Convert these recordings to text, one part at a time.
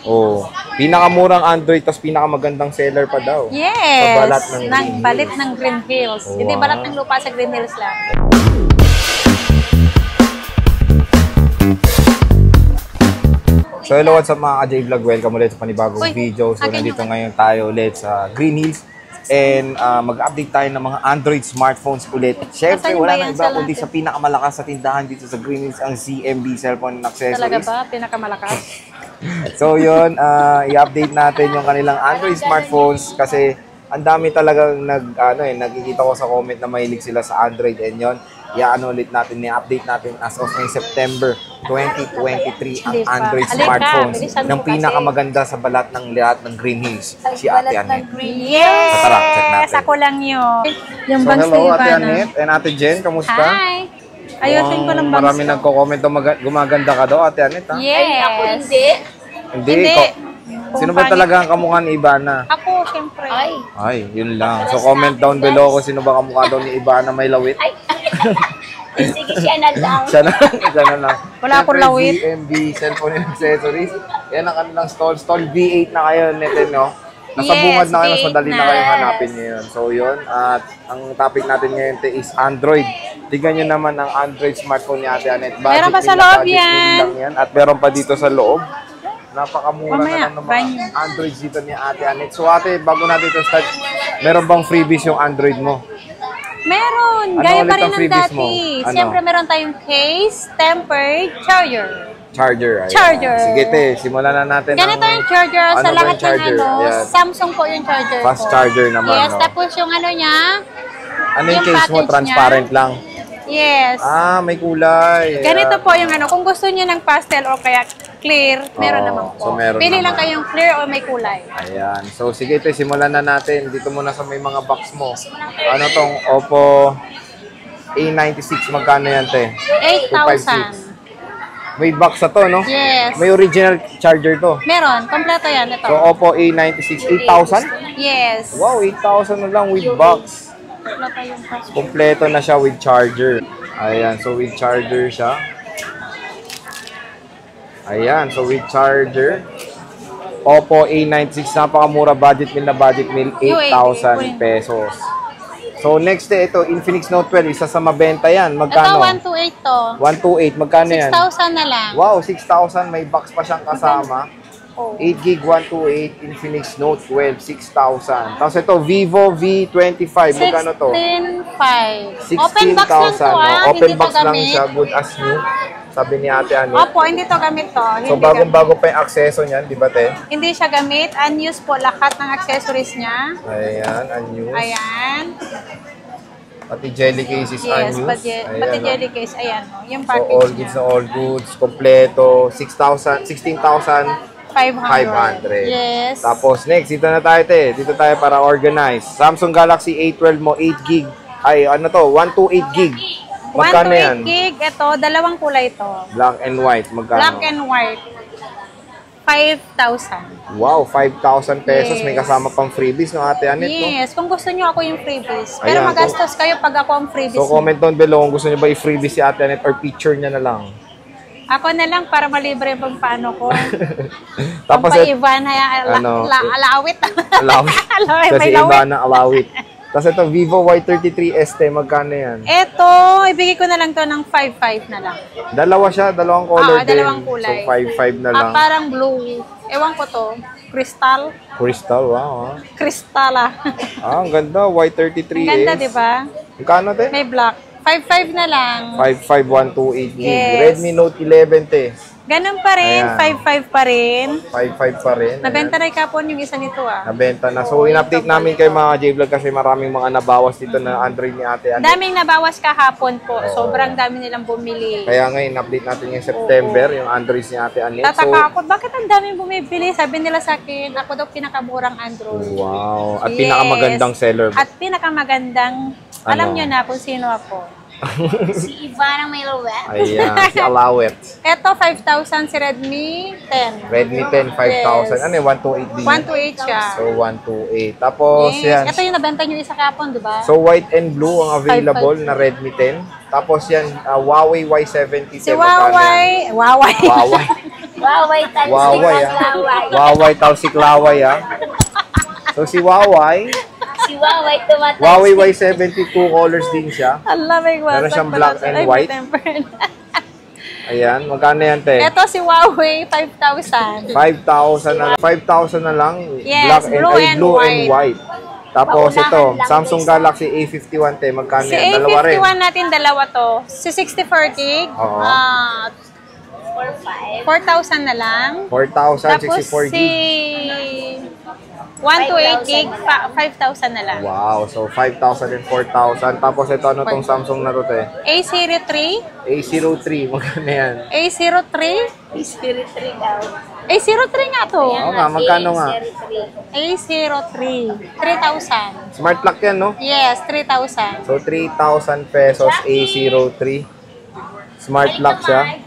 Oh, pinakamurang Android tapos pinakamagandang seller pa daw. Yes. Sa balat ng Green balit Hills. ng Green Hills. Wow. Hindi balat ng lupa sa Green Hills lang. So hello, what's up mga ka-J-Vlog? Welcome ulit sa panibagong video. So akin nandito yung... ngayon tayo ulit sa Green Hills. And mag-update tayo ng mga Android smartphones ulit. Siyempre, wala na iba kundi sa pinakamalakas sa tindahan dito sa Green Hills, ang CMB Cellphone Accessories. Talaga ba? Pinakamalakas? So yun, i-update natin yung kanilang Android smartphones kasi ang dami talagang nagkikita ko sa comment na mahilig sila sa Android, and yun, ulit natin, i-update natin as of ngayong September 2023 ang Android smartphones ng pinakamaganda sa balat ng lahat ng Green Hills, si Ate Annette. Yes! So tara, check natin. Ako lang yun. Yung So hello Ate Annette and Ate Jen, kamusta? Hi! Ayusin ko lang bangs. Marami nagko-comment na gumaganda ka daw, Ate Annette, ha? Yes! Ay, ako hindi. Hindi. Sino ba talaga ang kamukha ni Ivana? Ako, siyempre. Ay, yun lang. So comment down below kung sino ba kamukha daw ni Ivana may lawit. Sige, siya na lang. Siya na lang. Wala akong lawit. GMB Cellphone and Accessories. Yan ang kanilang stall. Stall V8 na kayo, Neten, no? Nasa bungad na kayo, mas madali na kayong hanapin ngayon. So yun, at ang topic natin ngayon is Android. Tignan nyo naman ang Android smartphone ni Ate Annette. Meron pa sa loob yan. At meron pa dito sa loob. Napakamura Mamaya, na ng mga Androids dito ni Ate Annette. So ate, bago natin ito start, meron bang freebies yung Android mo? Meron. Ano Gaya ulit pa rin ang ng freebies dati. mo? Ano? Siyempre, meron tayong case, tempered, charger. Charger. Ayan. Charger. Sige te, simulan na natin. Ganito yung charger sa ba lahat yung charger? ng Ayan. Samsung po yung charger Fast ko. charger naman, Yes, no? tapos yung niya. Ano yung case mo? package Transparent niya. lang? Yes. Ah, may kulay. Ganito po yung kung gusto niyo ng pastel o kaya clear, meron naman po. so meron Pili lang naman. kayong clear o may kulay. Ayan. So sige te, simulan na natin. Dito muna sa may mga box mo. Ano tong Oppo A96, magkano yan te? 8,000. May box na to, no? Yes. May original charger to. Meron. Kompleto yan. Ito. So Oppo A96, 8,000? Yes. Wow, 8,000 na lang with box. Kompleto yung pastel. Kompleto na siya with charger. Ayan, so with charger siya. Ayan, so with charger. Oppo A96, napakamura, budget meal na budget meal, 8,000 pesos. So next day, ito, Infinix Note 12, isa sa mabenta yan. Magkano? Ito, 128 to. 128, magkano yan? 6,000 na lang. Wow, 6,000, may box pa siyang kasama. 8 gig 128 Infinix Note 12, 6,000. Tapos ito, Vivo V25, magkano to? 16,500. Open box lang to, 16,000. Open hindi box to lang gamit. siya, good as new. Sabi ni Ate Annette. Opo, hindi to gamit to. So Hindi bagong-bago pa yung akseso niyan, di ba te? Hindi siya gamit. Unused po lahat ng accessories niya. Ayan, unused. Ayan. Pati jelly case is Yes, unused. pati Ayan, jelly case. Ayan, yung So package all goods niya. na all goods, kompleto, 16,500. 500. Yes. Tapos next, dito na tayo te. Dito tayo para organize. Samsung Galaxy A12 mo, 8 gig. Ay, ano to? 128 gig. Magkano yan? 128 gig. Ito, dalawang kulay to. Black and white. Magkano? Black and white. 5,000. Wow, 5,000 pesos. Yes. May kasama pang freebies, no, Ate Annette, no? Yes, kung gusto nyo ako yung freebies. Pero Ayan, magastos kayo pag ako ang freebies. So comment down below kung gusto niyo ba i-freebie si Ate Annette or picture niya na lang. Ako na lang para malibre pang paano ko. Tapos Pang pa-Ivan, alawit. alawit. Alawit, Kasi may iba lawit. na alawit. Tapos ito, Vivo Y33 ST, magkano yan? Eto, ibigay ko na lang to ng 5,500 na lang. Dalawa siya, dalawang color din. Dalawang kulay. So 5,500 na lang. Parang blue. Ewan ko to. Crystal. Crystal, wow. Crystala. Ang ganda, Y33 Ang ganda, is. di ba? Magkano te? May black. 5,500 na lang. 55128 gig. Yes. Redmi Note 11 te. Ganun pa rin. Ayan. 5,500 pa rin. 5.5 pa rin. Nabenta na kapon yung isa nito ah. Nabenta na. So, in-update namin kay mga J-Vlog kasi maraming mga nabawas dito na Android ni Ate Annette. Daming nabawas kahapon po. Sobrang dami nilang bumili. Kaya ngayon, in-update natin yung September, yung Android ni Ate Annette. Tataka ako, bakit ang daming bumibili? Sabi nila sa akin, ako daw pinakamurang Android. Wow. At Yes. pinakamagandang seller. At pinakamagandang, alam Ano? nyo na kung sino ako. Si Ivana may lawet. Ayan, si Alawet. Eto, 5,000 si Redmi 10. Redmi 10, 5,000. Yes. Ano yung 128 din? 128 siya. So, 128. Tapos, yan. Ito yung nabenta nyo isa kapon, di ba? So, white and blue ang available na Redmi 10. Tapos yan, Huawei Y70. Si Huawei. Huawei. Huawei. Waway tayo. Waway, Waway, Talsiklaway, So, si Waway, Si Waway tumatay. Huawei Y72 colors din siya. Ala, may Meron siyang black and white. Ayan, magkano yan, te? Ito si Huawei, 5,000. 5,000 na lang. 5,000 na lang. Yes, blue and white. Tapos Paunahan ito, lang Samsung isa. Galaxy A51, te. Magkano Si yan? Dalawa rin. A51 natin, dalawa to. Si 64 gig, Oo. 4,000 na lang. 4,000, Tapos 64 si gig. 128 gig, 5,000 na lang. Wow, so 5,000 and 4,000. Tapos ito, ano tong Samsung na to, te? A03, A03, magkano yan? A03, Spirit 3 daw. A03 nga to. Oo nga, magkano nga? A03, 3,000. Smart lock yan, no? Yes, 3,000. So, 3,000 pesos A03. Smart lock siya.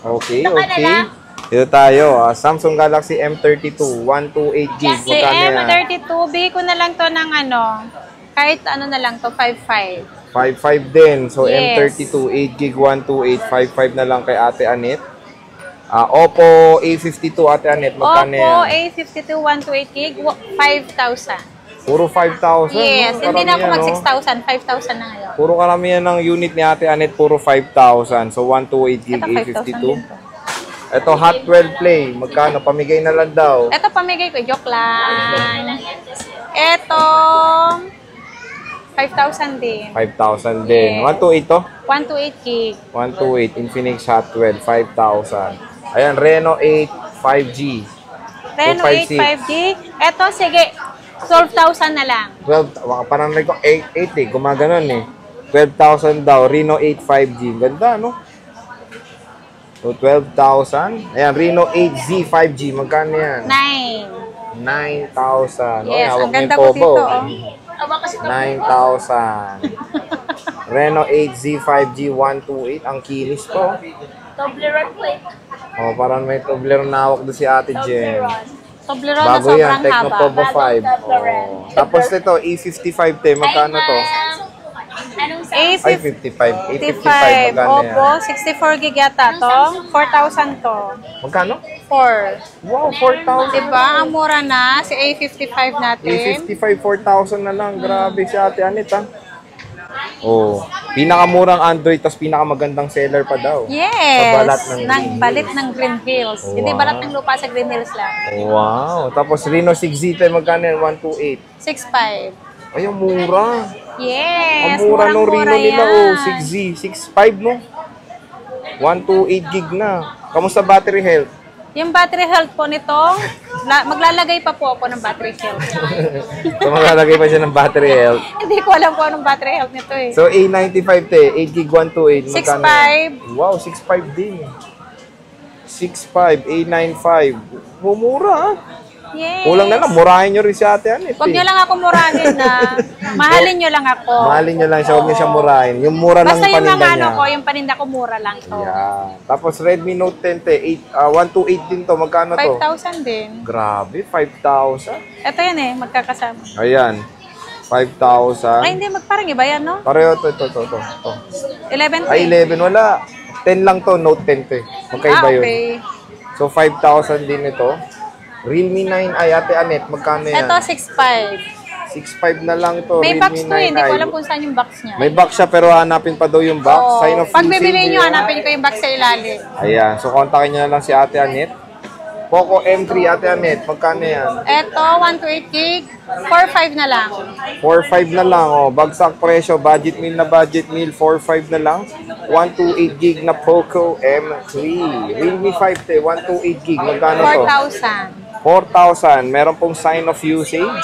Okay, okay. Dito tayo, Samsung Galaxy M32, 128 gig. Si Magkano yan? M32, bigay ko na lang to ng ano, kahit ano na lang to, 5,500. 5.5 din. So, Yes. M32, 8 gig, 128, 5.5 na lang kay Ate Anet. Oppo A52, Ate Anet, magkano Oppo yan? A52 128 gig, 5,000. Puro 5,000. Yes, no? hindi na ako Karamihan, mag no? 6,000, 5,000 na ngayon. Puro karamihan ng unit ni Ate Anet, puro 5,000. So, 128 gig, Ito 5,000 A52. din to. Ito, Hot 12 Play. Magkano? Pamigay na lang daw. Ito pamigay ko, joke lang. Ito, 5,000 din. 5,000 din. Yes. 128 to? 128 gig. 128 Infinix Hot 12, 5,000. Ayan, Reno 8 5G. Reno 8 256. 5G. Ito, sige, 12,000 na lang. 12, parang ko 8 eh, gumaganon eh. 12,000 daw, Reno 8 5G. Ganda, no? So, 12,000. Ayan, Reno 8Z 5G. Magkano yan? 9. 9,000. Yes, hawak ang mo yung ganda ko Pobo. dito, oh. 9,000. Reno 8Z 5G 128. Ang kinis po. Toblerone plate. Oh, parang may Toblerone na hawak doon si Ate Jen. Toblerone na Bago yan, sobrang Tecno haba. Povo 5. Bagong Toblerone. Oh. Tapos ito, E55 te. Magkano to? Anong sa? Ay, 55. 55. 855. Magkano Oppo, yan? 64 gig yata to. 4,000 to. Magkano? 4. Wow, 4,000. Diba? Ang mura na. Si A55 natin. A55, 4,000 na lang. Grabe si Ate Anet, ha? Oh, pinakamurang Android, tapos pinakamagandang seller pa daw. Yes. Sa balat ng Green balit Hills. ng Green Hills. Wow. Hindi balat ng lupa sa Green Hills lang. Wow. Tapos Reno 6Z, magkano yan? 128. 6,500. Ay, ang mura. Yes. Ang mura ng murang-mura Reno nila, yan. oh. 6Z, 6.5, no? 128 gig na. Kamusta battery health? Yung battery health po nito, maglalagay pa po ako ng battery health. So, maglalagay pa siya ng battery health. Hindi ko alam kung anong battery health nito eh. So, A95 te, 8 gig 128. Magkano 6,500. yan? Wow, 6.5 din. 6.5, A95. Mumura, ha? Yes. Kulang na lang, murahin nyo rin si Ate Anet. Huwag nyo lang ako murahin na. Mahalin nyo lang ako. Mahalin nyo lang siya, huwag nyo siya murahin. Yung mura ng Basta yung paninda mga ano niya. ko, yung paninda ko mura lang to. Yan. Tapos Redmi Note 10 te, 128 din to. Magkano to? 5,000 din. Grabe, 5,000. Ito yan eh, magkakasama. Ayan, 5,000. Ay, hindi, parang iba yan, no? Pareho to. 11 Ay, 11, wala. 10 lang to, Note 10 te. Magkaiba yun. okay. So, 5,000 din ito. Realme 9 ay Ate Anet, magkano yan? Ito, 6,500. 6.5 na lang ito. May box to eh, hindi ko 9i. alam kung saan yung box niya. May box siya pero hanapin pa daw yung box. Oo. Sign of Pag usage bibili nyo, yan. hanapin ko yung box sa ilalim. Ayan, so kontakin nyo na lang si Ate Anet. Poco M3 Ate Anet, magkano yan? Ito, 128 gig, 4,500 na lang. 4.5 na lang, oh. Bagsak presyo, budget meal na budget meal, 4.5 na lang. 128 gig na Poco M3. Realme 5 te, 128 gig, magkano to? 4,000. 4,000. Meron pong sign of usage.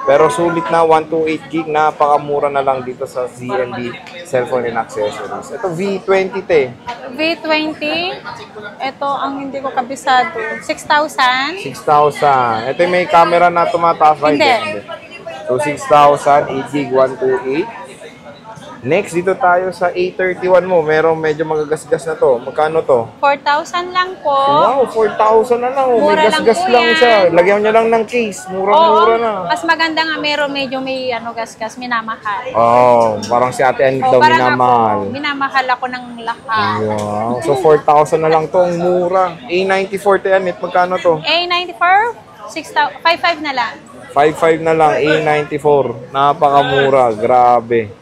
Pero sulit na 128 gig. Napakamura na lang dito sa ZNB Cellphone and Accessories. Ito V20 te. V20, ito ang hindi ko kabisado. 6,000. 6,000. Ito yung may camera na tumataas. Hindi. So 6,000. 8 gig 128. Next, dito tayo sa A31 mo. Merong medyo magagasgas na to. Magkano to? 4,000 lang po. Wow, 4,000 na lang. Oh. May Mura lang gasgas po lang yan. siya. Lagyan nyo lang ng case. Murang-mura na. Mas maganda nga medyo may gasgas, minamahal. Oh, parang si Ate Anit daw Parang minamahal. ako, minamahal ako ng lahat. Wow. So, 4,000 na lang to. Ang mura. A94 Ate Anit. Magkano to? A94, 5,500 na lang. 5,500 na lang. A94. Napakamura. Grabe.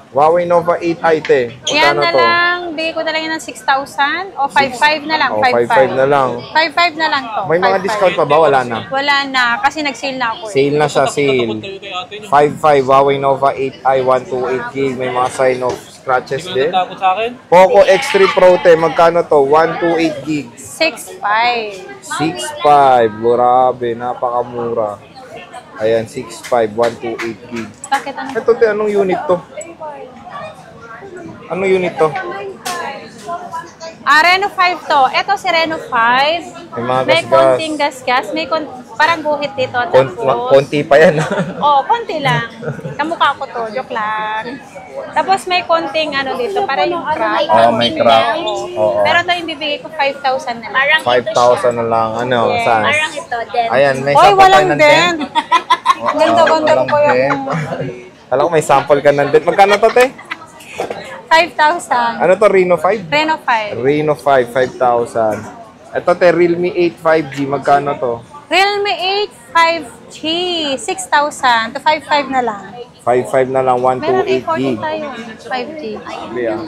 Huawei Nova 8i te. Yan Magkano na to? lang, bigay ko na lang yan ng 6,000 o 5,500 na lang. Oh, 5,500 na lang. 5,500 na lang to. May mga 5,500. discount pa ba? Wala na. Wala na, kasi nag-sale na ako. Sale na siya, sale. 5,500 Huawei Nova 8i 128GB. May mga sign of scratches din. Poco X3 Pro te. Magkano to? 128GB. 6,500. 6,500. Grabe, napakamura. Ayan, 6,500, 128GB. Bakit ano? Ito te, anong unit to? Anong unit to? Reno 5 to. Ito si Reno 5. May mga May gasgas. konting gasgas. Parang guhit dito. Tapos, Konti pa yan. konti lang. Kamukha ko to. Joke lang. Tapos may konting dito. Para yung crack. Oo, may crack. Oo. Pero ito yung bibigay ko 5,000 na lang. Parang ito 5,000 siya. na lang. Ano? Yes. Saan? Parang ito, then. Ayan, may Oy, sample tayo walang ng dent. Ganda-ganda ko po yung Alam ko may sample ka ng dent. Magkano to, te? 5,000. Ano to, Reno 5? Reno 5. Reno 5, 5,000. Ito, te, Realme 8 5G. Magkano to? Realme 8 5G. 6,000 to 5,500 na lang. 5,500 na lang, Meron 128 A40 gig. tayo. 5G. Sabi ah.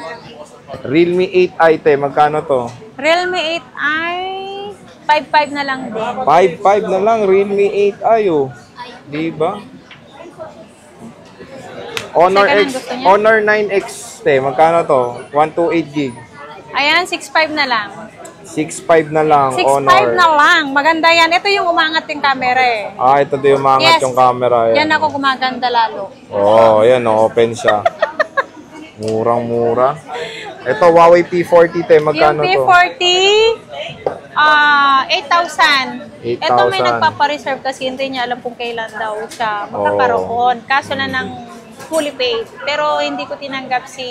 Realme 8i, te. Magkano to? Realme 8i 5,500 na lang din. 5,500 na lang, Realme 8i, oh. Diba? Honor Saan ka X, nang gusto niya? Honor 9X, te. Magkano to? 128 gig. Ayan, 6,500 na lang. 6,500 na lang, 6,500 Honor. na lang. Maganda yan. Ito yung umangat yung camera eh. Ah, ito din yung umangat Yes. yung camera. Yan ako gumaganda lalo. Oh, yan, oh, open siya. Murang-mura. Ito, Huawei P40, te. Magkano Yung to? P40, 8,000. 8,000. Ito may nagpapareserve kasi hindi niya alam kung kailan daw siya magkakaroon. Kaso na ng fully paid. Pero hindi ko tinanggap si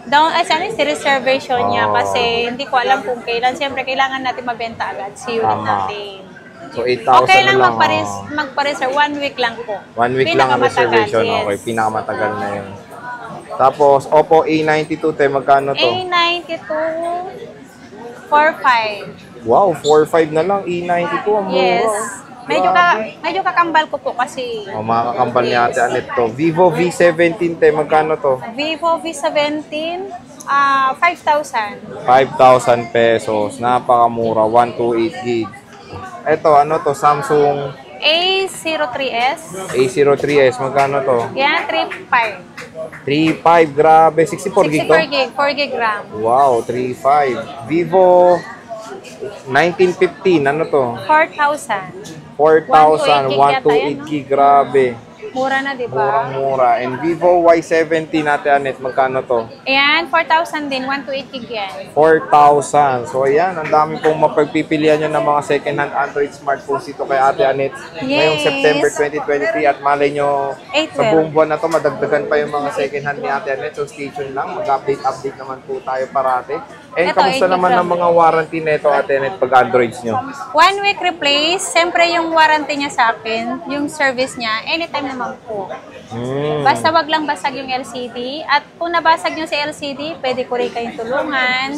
si reservation niya Oh. kasi hindi ko alam kung kailan. Siyempre, kailangan natin mabenta agad si unit Tama. natin. So, 8,000 Okay lang na lang. magpa-reserve. 1 week lang po. 1 week lang ang Pinakamatagal, reservation. yes. Okay, pinakamatagal na yun. Tapos, Oppo A92, te. Magkano to? A92, 4,500. Wow, 4,500 na lang. A92, ang mura. Yes. Grabe. Medyo kakambal ko po kasi O, mga kakambal ni Ate Anet to. Vivo V17, te. Magkano to? Vivo V17, 5,000. 5,000 pesos. Napakamura. 128 gig. Ito, ano to? Samsung A03s, A03s. Magkano to? yan, 3,500. 3,500. Grabe. 64 gig to? 64 gig, 4 gig RAM. Wow, 3,500. Vivo 1915. Ano to? 4,000. 4,000. 128 128 gig. Grabe. Mura na, di ba? Murang-mura. And Vivo Y70 natin, Anet, magkano to? Ayan, 4,000 din, 128 gig yan. 4,000. So, ayan, ang dami pong mapagpipilian nyo ng mga second-hand Android smartphones dito kay Ate Anet. Ngayong Yes. September 2023 at malay nyo sa 8/12. buong buwan na to, madagdagan pa yung mga second-hand ni Ate Anet. So, stay tuned lang. Mag-update naman po tayo parate. And Ito, kamusta 8 naman gig ang mga warranty nito, Ate Anet, pag Androids nyo? 1 week replace, siyempre yung warranty niya sa akin, yung service niya, anytime naman po. Basta wag lang basag yung LCD. At kung nabasag nyo si LCD, pwede ko rin kayong tulungan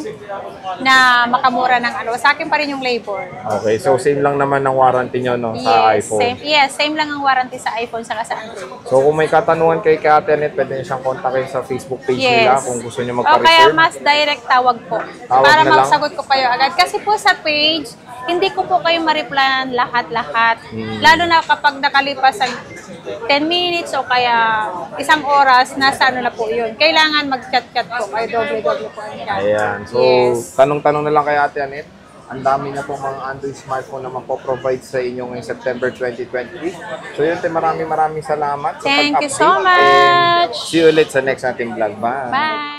na makamura ng Sa akin pa rin yung labor. Okay, so same lang naman ng warranty nyo, no, sa iPhone. Same lang ang warranty sa iPhone saka sa Android. So kung may katanungan kay Ate Anet, pwede niyo siyang kontakin sa Facebook page nila kung gusto niyo O kaya magpa-reserve. mas direct tawag po. Tawag Para na lang? masagot ko kayo agad. Kasi po sa page, hindi ko po kayo ma-replyan lahat-lahat. Hmm. Lalo na kapag nakalipas ang 10 minutes o kaya isang oras, nasa na po yun. Kailangan mag-chat-chat po kayo, doble-doble po ang chat. Ayan. So, Yes. tanong-tanong na lang kay Ate Anet. Ang dami na pong mga Android smartphone na mapoprovide sa inyo ngayong September 2023. So yun, maraming salamat sa Thank you pag-update. so much. And see you ulit sa next nating vlog. Bye! Bye!